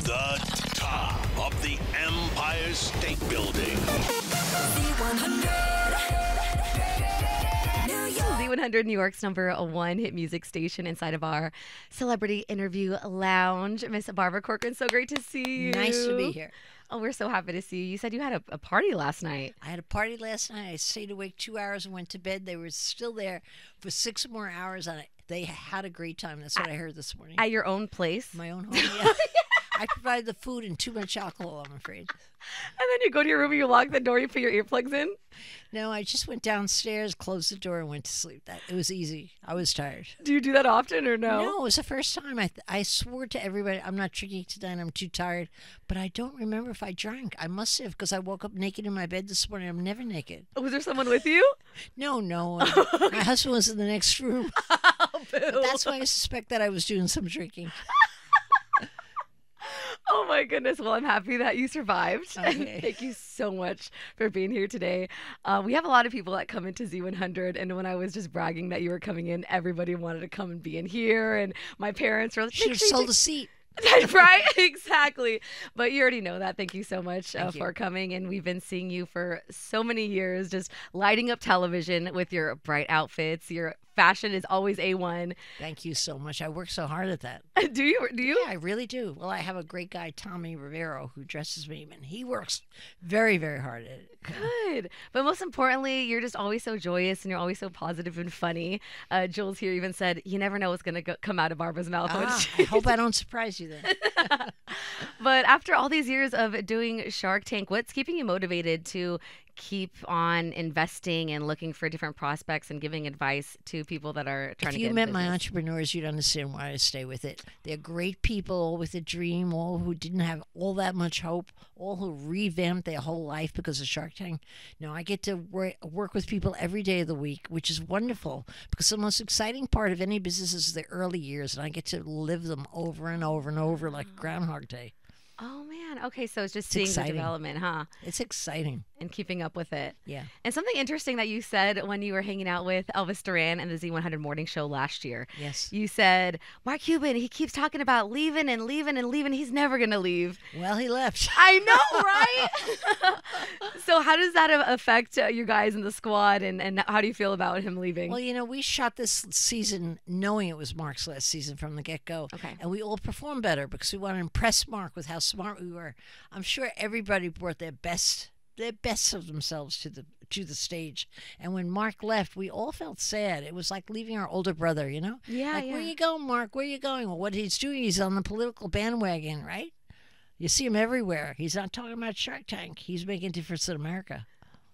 The top of the Empire State Building. Z100, New York's #1 hit music station inside of our celebrity interview lounge. Miss Barbara Corcoran, so great to see you. Nice to be here. Oh, we're so happy to see you. You said you had a party last night. I had a party last night. I stayed awake 2 hours and went to bed. They were still there for 6 more hours. And they had a great time. That's what I heard this morning. At your own place? My own home, yeah. I provided the food and too much alcohol, I'm afraid. And then you go to your room, you lock the door, you put your earplugs in? No, I just went downstairs, closed the door, and went to sleep. It was easy. I was tired. Do you do that often or no? No, it was the first time. I swore to everybody, I'm not drinking tonight. I'm too tired. But I don't remember if I drank. I must have, because I woke up naked in my bed this morning. I'm never naked. Was there someone with you? No. My husband was in the next room. Oh, But that's why I suspect that I was doing some drinking. Oh my goodness. Well, I'm happy that you survived. Okay. Thank you so much for being here today. We have a lot of people that come into Z100, and when I was just bragging that you were coming in, everybody wanted to come and be in here, and my parents were like, Should have sold a seat. Right, exactly. But you already know that. Thank you so much Thank you. for coming. And we've been seeing you for so many years, just lighting up television with your bright outfits. Your fashion is always A1. Thank you so much. I work so hard at that. Do you? Yeah, I really do. Well, I have a great guy, Tommy Rivero, who dresses me, and he works very, very hard at it. Good. But most importantly, you're just always so joyous and you're always so positive and funny. Jules here even said, you never know what's going to come out of Barbara's mouth. I hope I don't surprise you then. But after all these years of doing Shark Tank, what's keeping you motivated to keep on investing and looking for different prospects and giving advice to people that are trying to get If you in met my business? entrepreneurs, you'd understand why I stay with it. They're great people, all with a dream, all who didn't have all that much hope, all who revamped their whole life because of Shark Tank. No, I get to work with people every day of the week, which is wonderful because the most exciting part of any business is the early years, and I get to live them over and over and over like Groundhog Day. Oh, man. Okay, so it's just seeing the exciting. development, huh? It's exciting. And keeping up with it. Yeah. And something interesting that you said when you were hanging out with Elvis Duran and the Z100 Morning Show last year. Yes. You said, Mark Cuban, he keeps talking about leaving and leaving and leaving. He's never going to leave. Well, he left. I know, right? So how does that affect you guys in the squad, and how do you feel about him leaving? Well, you know, we shot this season knowing it was Mark's last season from the get-go. Okay. And we all performed better because we want to impress Mark with how smart we were. I'm sure everybody brought their best of themselves to the stage. And when Mark left, we all felt sad. It was like leaving our older brother, you know? Yeah, Like, yeah. where you going, Mark? Where you going? Well, what he's doing, he's on the political bandwagon, right? You see him everywhere. He's not talking about Shark Tank. He's making a difference in America.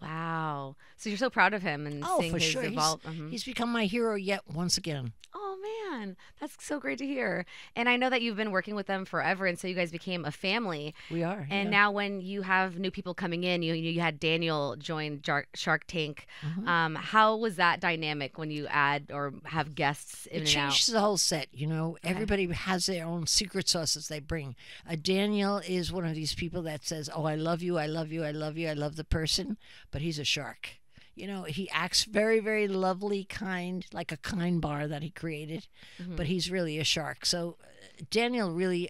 Wow. So you're so proud of him and seeing for his sure. He's become my hero yet once again. Oh, man. That's so great to hear. And I know that you've been working with them forever, and so you guys became a family. We are. And yeah. now when you have new people coming in, you had Daniel join Shark Tank. How was that dynamic when you add or have guests in It and changes out? the whole set, you know. Everybody has their own secret sauces they bring. Daniel is one of these people that says, oh, I love you, I love you, I love you, I love the person, but he's a shark. You know, he acts very, very lovely, kind, like a kind bar that he created, but he's really a shark. So Daniel really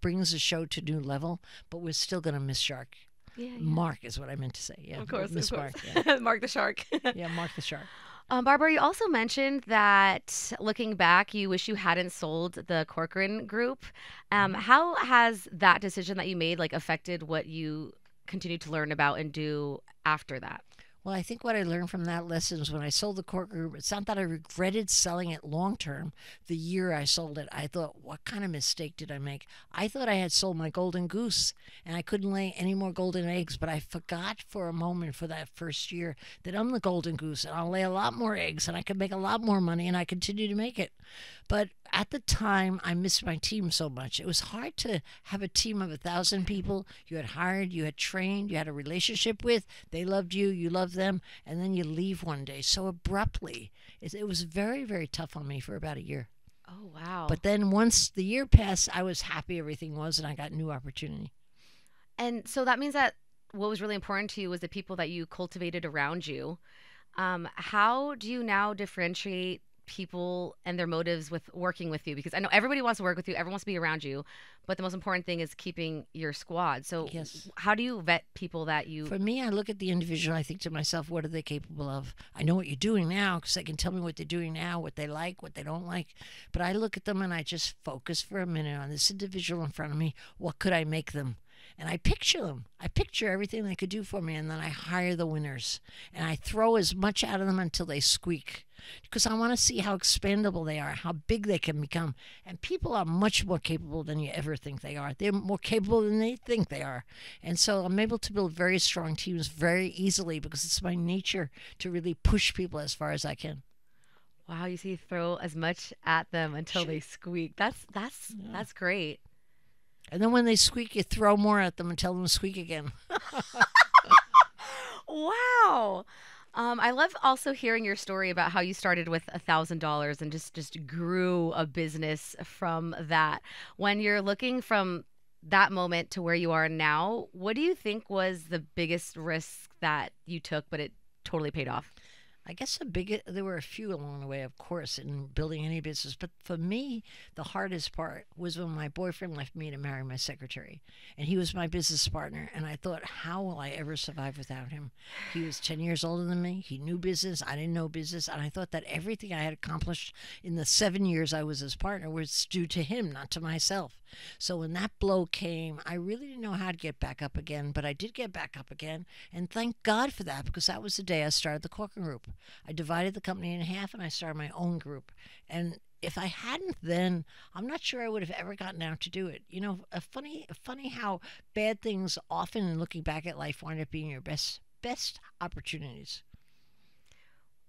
brings the show to a new level, but we're still going to miss Shark. Yeah, Mark is what I meant to say. Yeah, Of course. Miss Mark. Mark the Shark. Yeah. Yeah, Mark the Shark. Barbara, you also mentioned that looking back, you wish you hadn't sold the Corcoran group. How has that decision that you made affected what you continue to learn about and do after that? Well, I think what I learned from that lesson is when I sold the Corcoran group, it's not that I regretted selling it long term. The year I sold it, I thought, what kind of mistake did I make? I thought I had sold my golden goose and I couldn't lay any more golden eggs, but I forgot for a moment for that first year that I'm the golden goose and I'll lay a lot more eggs and I can make a lot more money, and I continue to make it. But at the time, I missed my team so much. It was hard to have a team of 1,000 people you had hired, you had trained, you had a relationship with. They loved you, you loved them, and then you leave one day so abruptly. It was very, very tough on me for about a year. Oh, wow. But then once the year passed, I was happy everything was, and I got new opportunity. And so that means that what was really important to you was the people that you cultivated around you. How do you now differentiate people and their motives with working with you? Because I know everybody wants to work with you, everyone wants to be around you, but the most important thing is keeping your squad. So Yes. how do you vet people that you For me, I look at the individual. I think to myself, what are they capable of? I know what you're doing now because they can tell me what they're doing now, what they like, what they don't like. But I look at them and I just focus for a minute on this individual in front of me. What could I make them? And I picture them. I picture everything they could do for me, and then I hire the winners. And I throw as much out of them until they squeak. Because I want to see how expandable they are, how big they can become. And people are much more capable than you ever think they are. They're more capable than they think they are. And so I'm able to build very strong teams very easily because it's my nature to really push people as far as I can. wow, you see throw as much at them until they squeak. That's great. And then when they squeak, you throw more at them and tell them to squeak again. Wow. I love also hearing your story about how you started with $1,000 and just grew a business from that. When you're looking from that moment to where you are now, what do you think was the biggest risk that you took, but it totally paid off? I guess there were a few along the way, of course, in building any business. But for me, the hardest part was when my boyfriend left me to marry my secretary. And he was my business partner. And I thought, how will I ever survive without him? He was 10 years older than me. He knew business. I didn't know business. And I thought that everything I had accomplished in the 7 years I was his partner was due to him, not to myself. So when that blow came, I really didn't know how to get back up again. But I did get back up again. And thank God for that, because that was the day I started the Corcoran Group. I divided the company in half and I started my own group. And if I hadn't then, I'm not sure I would have ever gotten out to do it. You know, funny how bad things often, in looking back at life, wind up being your best opportunities.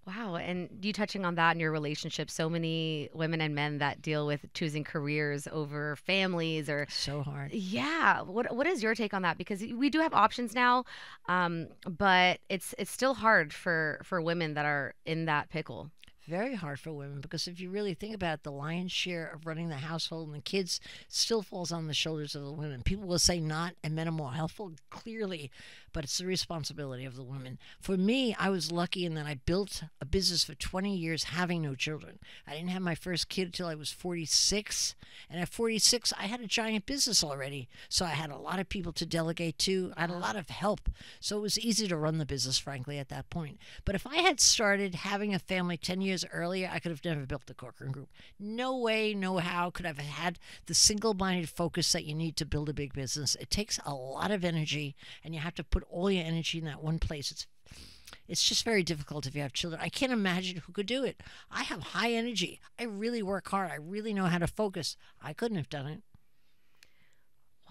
Wow. And you touching on that in your relationship, so many women and men that deal with choosing careers over families or So hard. yeah. What is your take on that? Because we do have options now, but it's still hard for women that are in that pickle. Very hard for women, because if you really think about it, the lion's share of running the household and the kids still falls on the shoulders of the women. People will say not, and men are more helpful, clearly, but it's the responsibility of the women. For me, I was lucky in that I built a business for 20 years having no children. I didn't have my first kid until I was 46, and at 46, I had a giant business already. So I had a lot of people to delegate to. I had a lot of help. So it was easy to run the business, frankly, at that point. But if I had started having a family 10 years earlier, I could have never built the Corcoran Group. No way, no how could I have had the single-minded focus that you need to build a big business. It takes a lot of energy, and you have to put all your energy in that one place. It's just very difficult if you have children. I can't imagine who could do it. I have high energy. I really work hard. I really know how to focus. I couldn't have done it.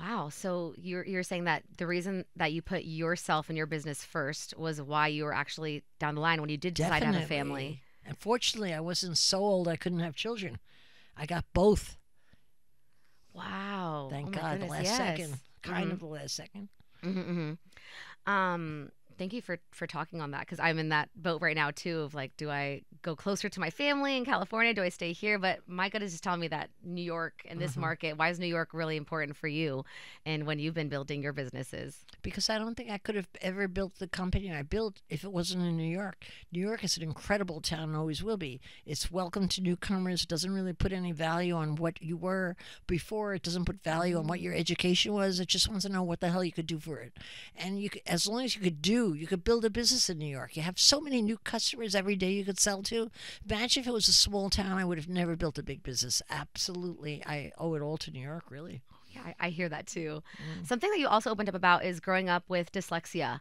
Wow. So you're saying that the reason that you put yourself and your business first was why you were actually down the line when you did decide to have a family. And fortunately, I wasn't so old I couldn't have children. I got both. Wow. Thank Oh my God, goodness, the last yes. second. Kind of the last second. Mm-hmm. Thank you for talking on that, because I'm in that boat right now too of like, do I go closer to my family in California? Do I stay here? But my gut is just telling me that New York and this market, why is New York really important for you and when you've been building your businesses? Because I don't think I could have ever built the company I built if it wasn't in New York. New York is an incredible town and always will be. It's welcome to newcomers. It doesn't really put any value on what you were before. It doesn't put value on what your education was. It just wants to know what the hell you could do for it. And you could, as long as you could build a business in New York. You have so many new customers every day you could sell to. Imagine if it was a small town, I would have never built a big business. Absolutely. I owe it all to New York, really. Yeah, I hear that too. Something that you also opened up about is growing up with dyslexia.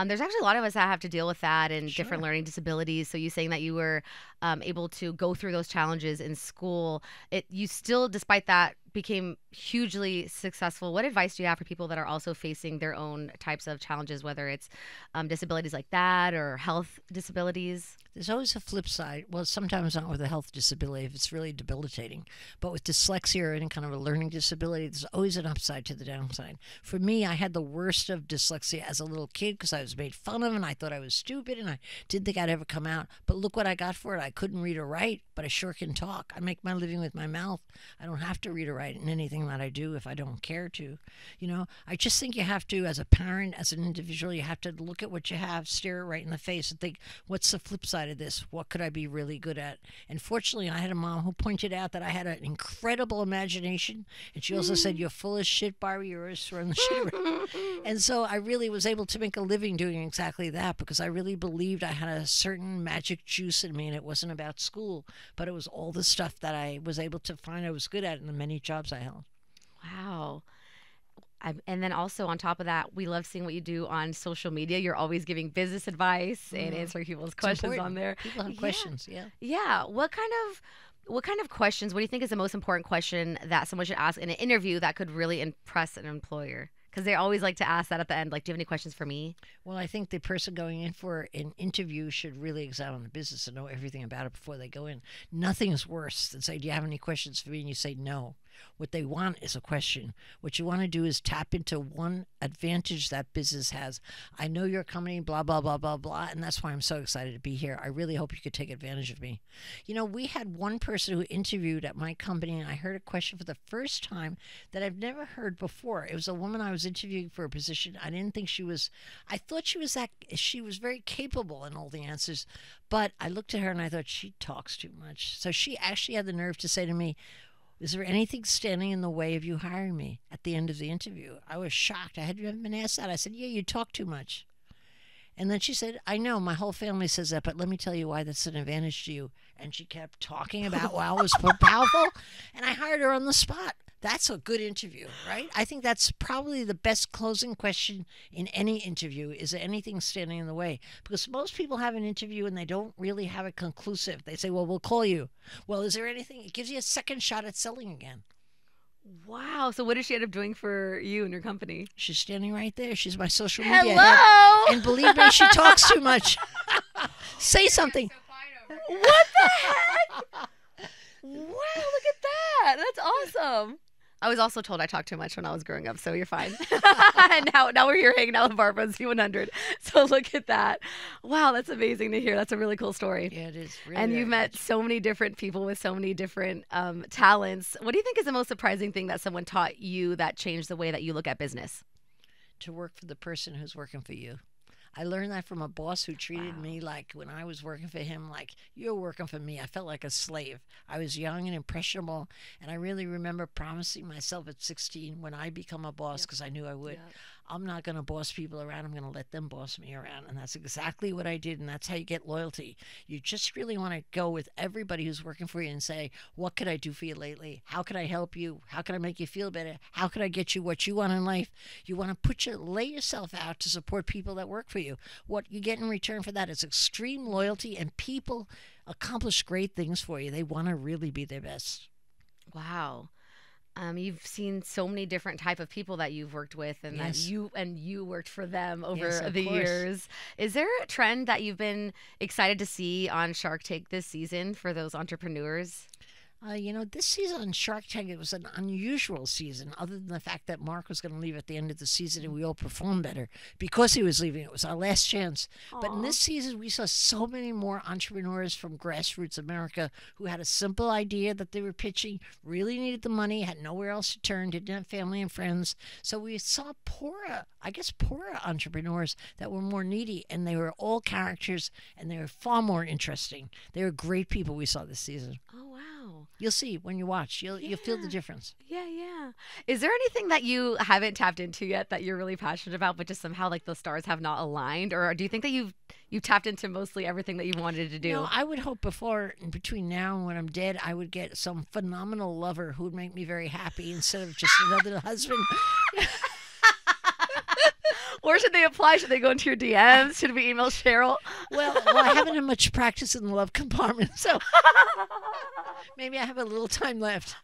There's actually a lot of us that have to deal with that and different learning disabilities. So you saying that you were able to go through those challenges in school, you still, despite that, became hugely successful. What advice do you have for people that are also facing their own types of challenges, whether it's disabilities like that or health disabilities? There's always a flip side. Well, sometimes not with a health disability if it's really debilitating. But with dyslexia or any kind of a learning disability, there's always an upside to the downside. For me, I had the worst of dyslexia as a little kid because I was made fun of and I thought I was stupid and I didn't think I'd ever come out. But look what I got for it. I couldn't read or write, but I sure can talk. I make my living with my mouth. I don't have to read or write. right in anything that I do if I don't care to. I just think you have to, as a parent, as an individual, you have to look at what you have, stare it right in the face, and think, what's the flip side of this? What could I be really good at? And fortunately, I had a mom who pointed out that I had an incredible imagination, and she also said, "You're full of shit, Barbie. You're always throwing the shit around." And so I really was able to make a living doing exactly that, because I really believed I had a certain magic juice in me, and it wasn't about school, but it was all the stuff that I was able to find I was good at in the many jobs I held. Wow. And then also on top of that, we love seeing what you do on social media. You're always giving business advice and answering people's questions on there. People have questions, yeah. Yeah. What kind of questions, what do you think is the most important question that someone should ask in an interview that could really impress an employer? Because they always like to ask that at the end, like, do you have any questions for me? Well, I think the person going in for an interview should really examine the business and know everything about it before they go in. Nothing is worse than say, "Do you have any questions for me?" And you say no. What they want is a question. What you want to do is tap into one advantage that business has. I know your company, blah, blah, blah, blah, blah, and that's why I'm so excited to be here. I really hope you could take advantage of me. We had one person who interviewed at my company, and I heard a question for the first time that I've never heard before. It was a woman I was interviewing for a position. I didn't think I thought she was very capable in all the answers, but I looked at her and I thought, she talks too much. So she actually had the nerve to say to me, "Is there anything standing in the way of you hiring me?" at the end of the interview. I was shocked. I hadn't been asked that. I said, "Yeah, you talk too much." And then she said, "I know, my whole family says that, but let me tell you why that's an advantage to you." And she kept talking about why I was powerful, and I hired her on the spot. That's a good interview, right? I think that's probably the best closing question in any interview. Is there anything standing in the way? Because most people have an interview and they don't really have it conclusive. They say, "Well, we'll call you." Well, is there anything? It gives you a second shot at selling again. Wow. So what did she end up doing for you and your company? She's standing right there. She's my social media head. Hello. And believe me, she talks too much. Say something. What the heck? Wow, look at that. That's awesome. I was also told I talked too much when I was growing up, so you're fine. And now we're here hanging out with Barbara and C100. So look at that. Wow, that's amazing to hear. That's a really cool story. Yeah, it is. Really, and you've met so many different people with so many different talents. What do you think is the most surprising thing that someone taught you that changed the way that you look at business? To work for the person who's working for you. I learned that from a boss who treated me like, when I was working for him, like, "You're working for me." I felt like a slave. I was young and impressionable, and I really remember promising myself at 16, when I become a boss, because I knew I would, I'm not going to boss people around. I'm going to let them boss me around. And that's exactly what I did, and that's how you get loyalty. You just really want to go with everybody who's working for you and say, "What could I do for you lately? How can I help you? How can I make you feel better? How can I get you what you want in life?" You want to lay yourself out to support people that work for you. What you get in return for that is extreme loyalty, and people accomplish great things for you. They want to really be their best. Wow. You've seen so many different type of people that you've worked with, and that you worked for them over the years. Is there a trend that you've been excited to see on Shark Tank this season for those entrepreneurs? This season on Shark Tank, it was an unusual season, other than the fact that Mark was going to leave at the end of the season and we all performed better because he was leaving. It was our last chance. Aww. But in this season, we saw so many more entrepreneurs from grassroots America who had a simple idea that they were pitching, really needed the money, had nowhere else to turn, didn't have family and friends. So we saw poorer entrepreneurs that were more needy, and they were all characters, and they were far more interesting. They were great people we saw this season. Oh, wow. You'll see when you watch. You'll feel the difference. Yeah. Is there anything that you haven't tapped into yet that you're really passionate about, but just somehow like the stars have not aligned? Or do you think that you've tapped into mostly everything that you wanted to do? No, I would hope between now and when I'm dead, I would get some phenomenal lover who would make me very happy instead of just another husband. Or should they apply? Should they go into your DMs? Should we email Cheryl? Well, I haven't had much practice in the love compartment, so maybe I have a little time left.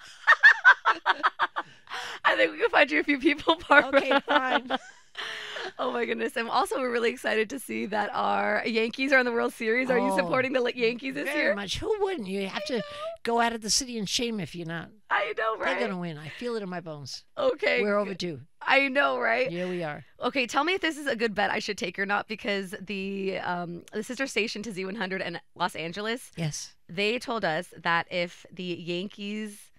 I think we can find you a few people, Barbara. Okay, fine. Oh my goodness. And also we're really excited to see that our Yankees are in the World Series. Are you supporting the Yankees this year? Very much. Who wouldn't? You have to go out of the city in shame if you're not. I know, right? They're going to win. I feel it in my bones. Okay. We're overdue. I know, right? Yeah, we are. Okay, tell me if this is a good bet I should take or not, because the sister station to Z100 in Los Angeles, yes, they told us that if the Yankees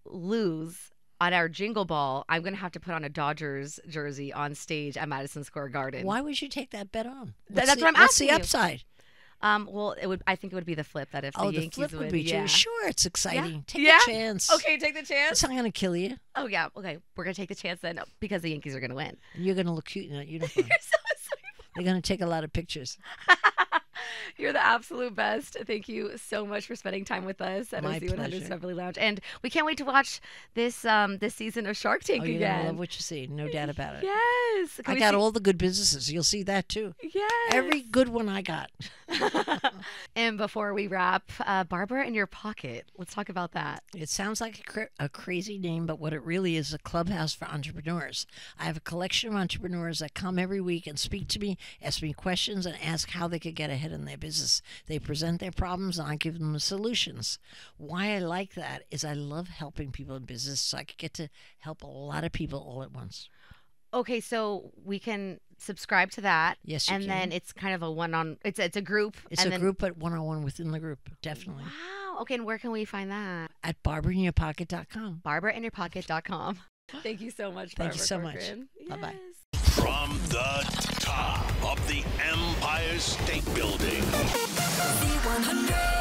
lose on our Jingle Ball, I'm going to have to put on a Dodgers jersey on stage at Madison Square Garden. Why would you take that bet on? That's what I'm What's asking the you. upside? Well, I think it would be the flip that if the The Yankees flip win, would be yeah. true. Sure, it's exciting. Take Yeah? a chance. Okay, take the chance. It's not going to kill you. Oh yeah, okay. We're gonna take the chance then because the Yankees are gonna win. And you're going to look cute in that uniform. You're so sweet. They're going to take a lot of pictures. You're the absolute best. Thank you so much for spending time with us at My OC 100's pleasure. Beverly Lounge, and we can't wait to watch this this season of Shark Tank Oh, you're again. going to love what you see. No doubt about it. Yes, Can I we got see- all the good businesses. You'll see that too. Yes. Every good one I got. And before we wrap, Barbara in Your Pocket. Let's talk about that. It sounds like a crazy name, but what it really is a clubhouse for entrepreneurs. I have a collection of entrepreneurs that come every week and speak to me, ask me questions, and ask how they could get ahead in their business. They present their problems, and I give them the solutions. Why I like that is I love helping people in business, so I could get to help a lot of people all at once. Okay, so we can subscribe to that. Yes, you and can. then it's kind of a one-on. It's a group. It's and a then, group, but one-on-one within the group, definitely. Wow. Okay, and where can we find that? At barbarainyourpocket.com. BarbaraInYourPocket.com. Thank you so much, Thank Barbara you so much. Corcoran. Bye-bye. Yes. From the top of the Empire State Building. C100.